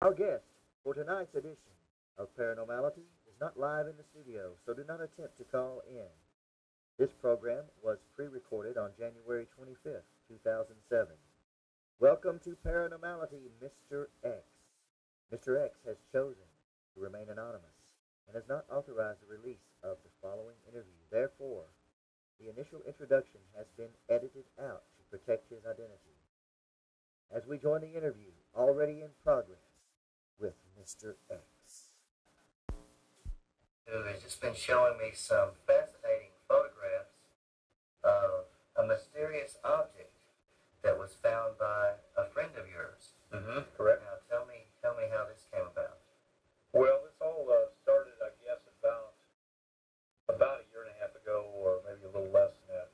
Our guest for tonight's edition of Paranormality is not live in the studio, so do not attempt to call in. This program was pre-recorded on January 25th, 2007. Welcome to Paranormality, Mr. X. Mr. X has chosen to remain anonymous and has not authorized the release of the following interview. Therefore, the initial introduction has been edited out to protect his identity. As we join the interview, already in progress, with Mr. X. Who has just been showing me some fascinating photographs of a mysterious object that was found by a friend of yours. Mm-hmm. Correct. Now, tell me how this came about. Well, this all started, I guess, about a year and a half ago, or maybe a little less than that.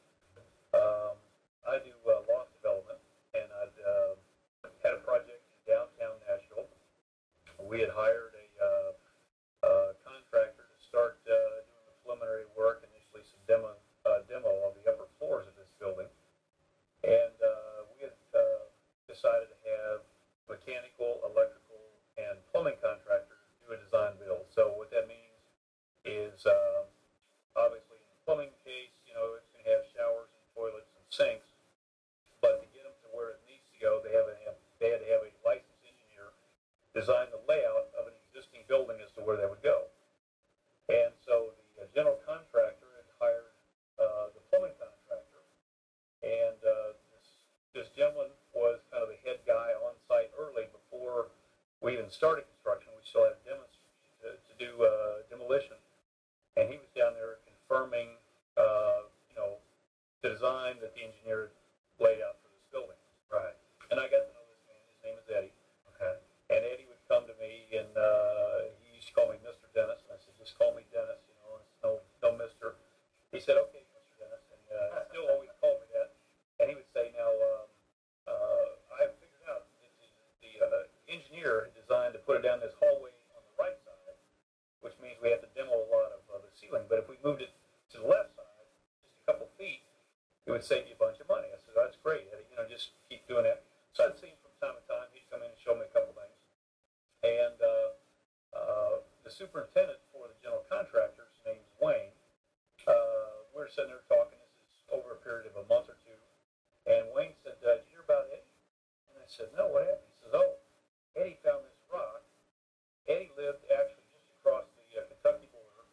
I do loft development, and I'd had a project in downtown Nashville. We had hired a contractor to start doing the preliminary work, initially some demo of the upper floors of this building. And we had decided to have mechanical, electrical, and plumbing contractors do a design build. So what that means is obviously in the plumbing case, it's going to have showers and toilets and sinks. But to get them to where it needs to go, they had to have a licensed engineer design the layout of an existing building as to where they would go. And so the general contractor had hired the plumbing contractor, and this gentleman was kind of the head guy on site early before we even started construction. We still had to do demolition, and he was down there confirming, the design that the engineer had laid out for this building. Right. And I got to know this man. His name is Eddie. Okay. And Eddie would come to me, and he used to call me Mr. Dennis. And I said, just call me Dennis, it's no Mr. He said, okay, Mr. Dennis. And he still always called me that. And he would say, now, I have figured out that the engineer had designed to put it down this hallway on the right side, which means we have to demo a lot of the ceiling. But if we moved it to the left side, just a couple feet, it would save you a bunch of money. I said, that's great, Eddie. Just keep doing that. So I'd see him from time to time. He'd come in and show me a couple things. And the superintendent for the general contractor's name's Wayne. We were sitting there talking. This is over a period of a month or two. And Wayne said, did you hear about Eddie? And I said, no, what happened? He says, Eddie found this rock. Eddie lived actually just across the Kentucky border.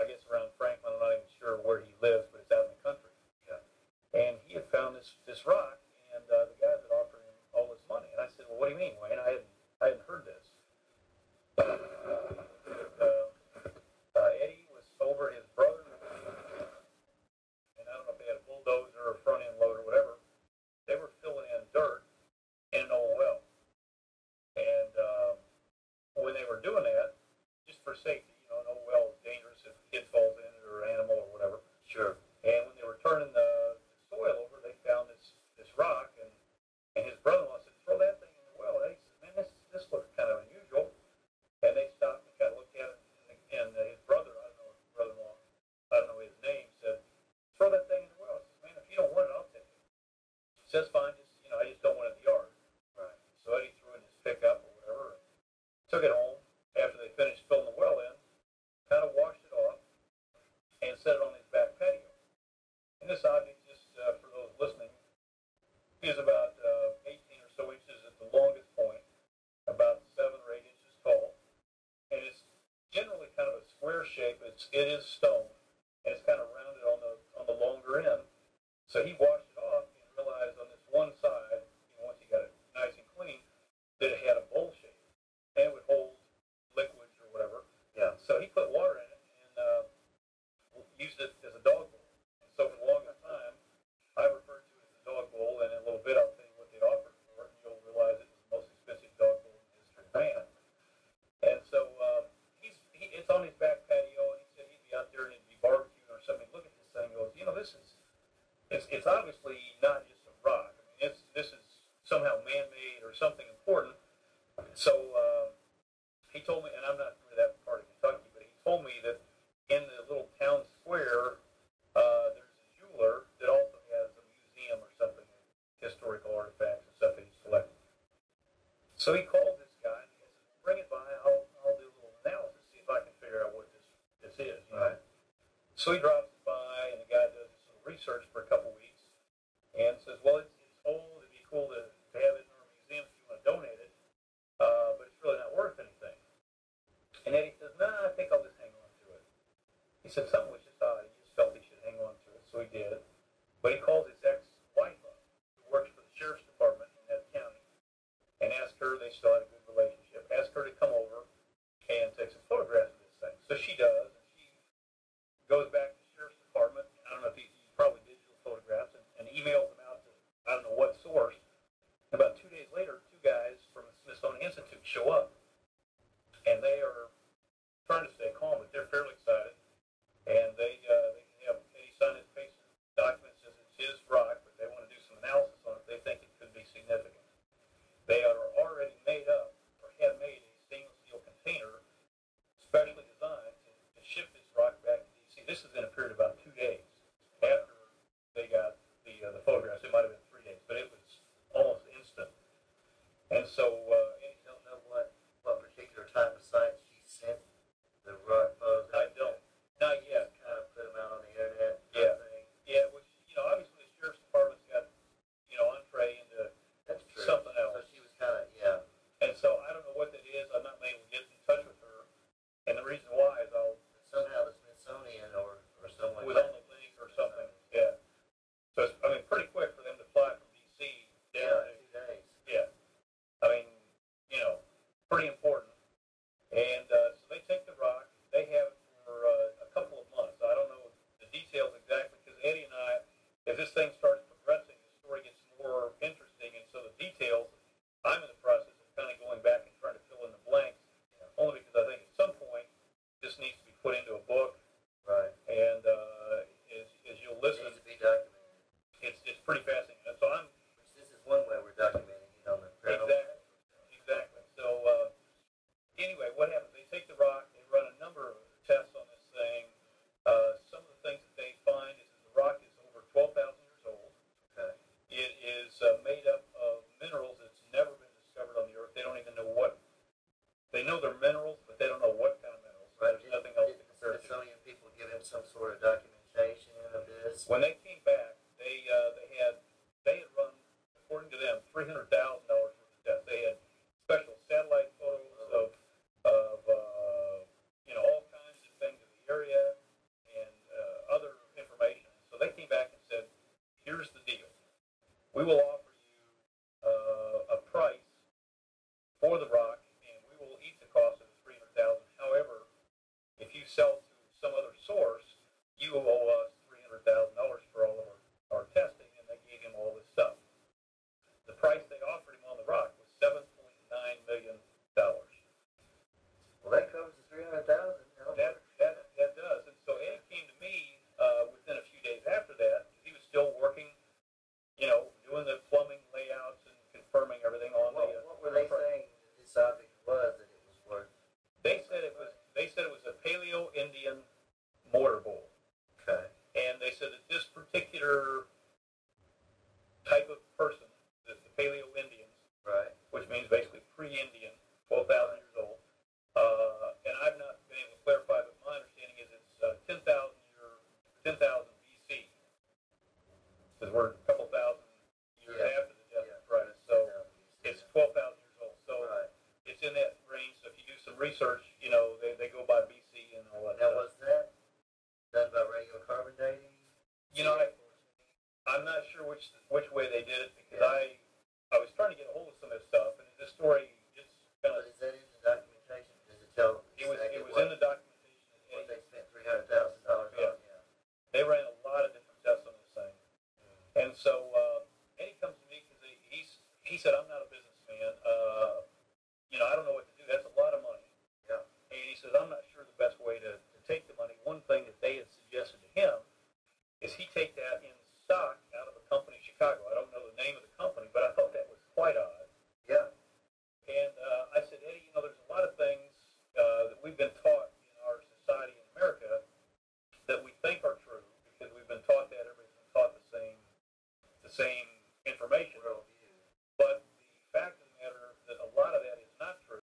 I guess around Franklin. I'm not even sure where he lives, but it's out in the country. Yeah. And he had found this rock, and the guys had offered him all this money. And I said, well, what do you mean, Wayne? I hadn't heard this. Eddie was over his brother, and I don't know if they had a bulldozer or a front end loader or whatever. They were filling in dirt in an old well. And when they were doing that, just for safety, an old well is dangerous if a kid falls in it or an animal or whatever. Sure. And when they were turning the soil over, they found this rock, and his brother-in-law said, throw that thing in the well. And he said, man, this looks kind of unusual. And they stopped and kind of looked at it, and his brother, I don't know his name, said, throw that thing in the well. He says, man, if you don't want it, I'll take it. He says, fine, I just don't want it in the yard. Right. So Eddie threw it in his pickup or whatever, and took it home after they finished filling the well in, kind of washed it off, and set it on his back patio. And this object, just for those listening, is about 18 or so inches at the longest point, about 7 or 8 inches tall, and it's generally kind of a square shape. It is stone, and it's kind of rounded on the longer end. So he washed it off and realized on this one side, once he got it nice and clean, that it had a bowl shape, and it would hold liquids or whatever. Yeah. So he put water in it and used it as a dog bowl. And so for the longest time, I referred to it as a dog bowl, and in a little bit I'll tell you what they offered for it, and you'll realize it was the most expensive dog bowl in the history of man. And so it's on his back patio, and he said he'd be out there and it'd be barbecued or something. Look at this thing, and goes, it's obviously not just a rock. I mean, this is somehow man-made or something important. So he told me, and I'm not from that part of Kentucky, but he told me that in the little town square, there's a jeweler that also has a museum or something, historical artifacts and stuff that he's collecting. So he called this guy and he said, bring it by, I'll do a little analysis, see if I can figure out what this is. You know? So he drops it by and the guy does some research for a couple weeks and says, well, it's old, it'd be cool to have it in our museum if you want to donate it, but it's really not worth anything. And Eddie says, nah, I think I'll just hang on to it. He said something was just odd, he just felt he should hang on to it, so he did. But he called his ex-wife up, who works for the sheriff's department in that county, and asked her, they still had a good relationship, asked her to come over and take some photographs of this thing. So she does, and she goes back to the sheriff's department, I don't know if he probably digital photographs, and emails them out to I don't know what source. And about 2 days later, two guys from the Smithsonian Institute show up, and they are trying to stay calm, but they're fairly excited, and they have Eddie sign his face document says it's his rock, but they want to do some analysis on it. They think it could be significant. They are already made up, or had made a stainless steel container specially designed to ship this rock back to D.C. This is in a period of about 2 days after they got the photographs. It might have been 3 days, but it was almost instant. And so, You don't know what particular type of site she sent the rock photos. I don't. Not yet. Kind of put them out on the internet. Yeah. Yeah, which, obviously the sheriff's department's got, entree into That's true. something else. So she was kind of, yeah. And so I don't know what that is. I'm not able to get in touch with her. And the reason why is Somehow the Smithsonian or someone was on the link or something. Yeah. So it's, pretty quick for them to fly from D.C. down to 2 days. Yeah. Pretty important. And so they take the rock. They have it for a couple of months. I don't know the details exactly because Eddie and I, as this thing starts progressing, the story gets more interesting. And so the details, I'm in the process of kind of going back and trying to fill in the blanks, only because I think at some point this needs to be put into a book. Right. And as you'll listen, It needs to be documented. it's pretty fascinating. And so This is one way we're documenting it on the paranormal. Exactly. So, anyway, what happens? They take the rock, they run a number of tests on this thing. Some of the things that they find is that the rock is over 12,000 years old. Okay. It is made up of minerals that's never been discovered on the Earth. They don't even know what. They know they're minerals, but they don't know what kind of minerals. Right. There's nothing else Did to the compare it to. Smithsonian people give him some sort of documentation of this? When they came back, they had run, according to them, $300,000 worth of tests. They had special satellite photos of all kinds of things in the area and other information. So they came back and said, here's the deal. We will offer you a price for the rock, and we will eat the cost of the $300,000. However, if you sell to some other source, you owe us $300,000 for all of our testing, and they gave him all this stuff. The price they offered him on the rock was $7.9 million. Well, that covers the 300,000. That does. And so Eddie came to me within a few days after that. He was still working, doing the plumbing layouts and confirming everything on What were they saying this object was that it was worth? They said it was a Paleo-Indian mortar bowl. Okay. And they said that this particular type of person, the Paleo-Indians, Right. which means basically pre-Indian, 12,000 years old, and I've not been able to clarify, but my understanding is it's 10,000 BC, because we're a couple thousand years after the death of Pratt, so it's 12,000 years old. So Right. it's in that range. So if you do some research,